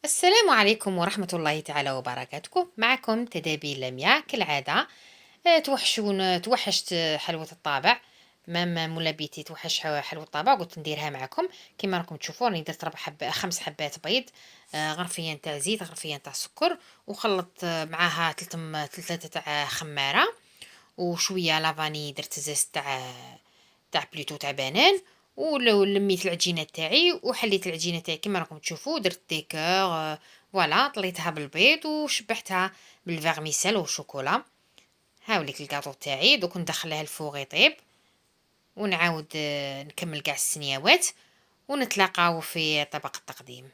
السلام عليكم ورحمة الله تعالى وبركاته. معكم تدابير لمياء كالعادة. توحشت حلوة الطابع. مولا بيتي توحش حلوة الطابع، قلت نديرها معكم. كما راكم تشوفوا راني درت 5 حبات بيض، غرفيين تاع زيت، غرفيين تاع سكر، وخلطت معاها 3 تاع خمارة، وشويه لافاني، درت زيت تاع بلوتو تاع بنان. ولو لميت العجينه تاعي وحليت العجينه تاعي كما راكم تشوفوا، درت ديكور، فوالا طليتها بالبيض وشبحتها بالفيرميسيل والشوكولا. هاوليك الكاطو تاعي، دوك ندخلها الفوغ يطيب، ونعاود نكمل كاع السنيوات، ونتلاقاو في طبق التقديم.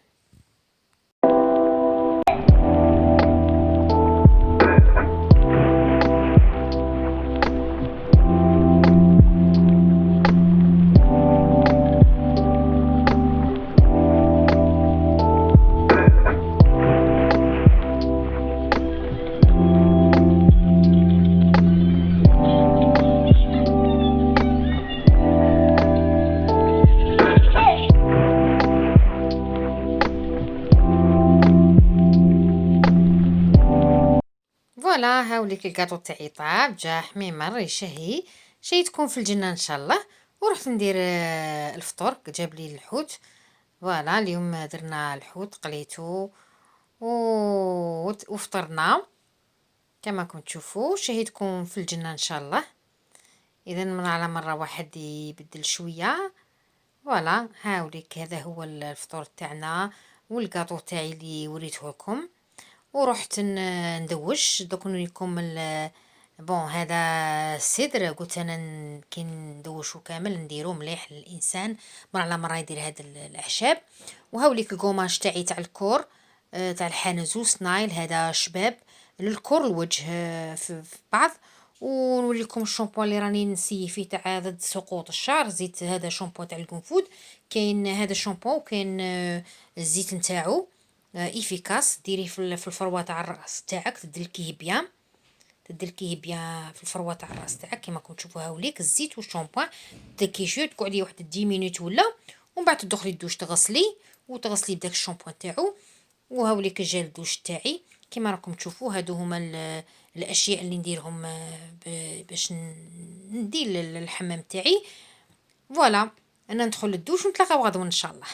فوالا هاوليك الكاطو تاعي طاب، جا حميمر يشهي، شهيتكم في الجنة ان شاء الله. ورحت ندير الفطور، جاب لي الحوت. فوالا اليوم درنا الحوت قليتو وفطرنا كما كنت تشوفوا. شهيتكم في الجنة ان شاء الله. اذا من على مرة واحد يبدل شوية. فوالا هاوليك هذا هو الفطور تاعنا والكاطو تاعي اللي وريته لكم. ورحت ندوش، دوك نوريكم بون هذا السدر. قلت انا كي ندوشو كامل نديرو مليح للانسان، مره على مره يدير هذا الاعشاب. وهاوليك القماش تاعي تاع الكور، تاع الحنزو سنايل، هذا شباب للكور الوجه في بعض. ونوريكم الشامبو اللي راني نسي فيه تاع ضد سقوط الشعر، زيت هذا شامبو تاع القنفذ. كاين هذا الشامبو وكاين الزيت نتاعو ايفيكاس، ديريه في الفروه تاع الراس تاعك، تدلكيه بيان، تدلكيه بيان في الفروه تاع الراس تاعك كما راكم تشوفوا. هاوليك الزيت والشامبو، تدلكيه شويه، تقعدي واحد 10 مينوت ولا، ومن بعد تدخلي الدوش تغسلي، وتغسلي بداك الشامبو تاعو. وهاوليك الجل الدوش تاعي كما راكم تشوفوا. هادو هما الاشياء اللي نديرهم باش ندير الحمام تاعي. فوالا انا ندخل للدوش ونتلاقاو غدوه ان شاء الله.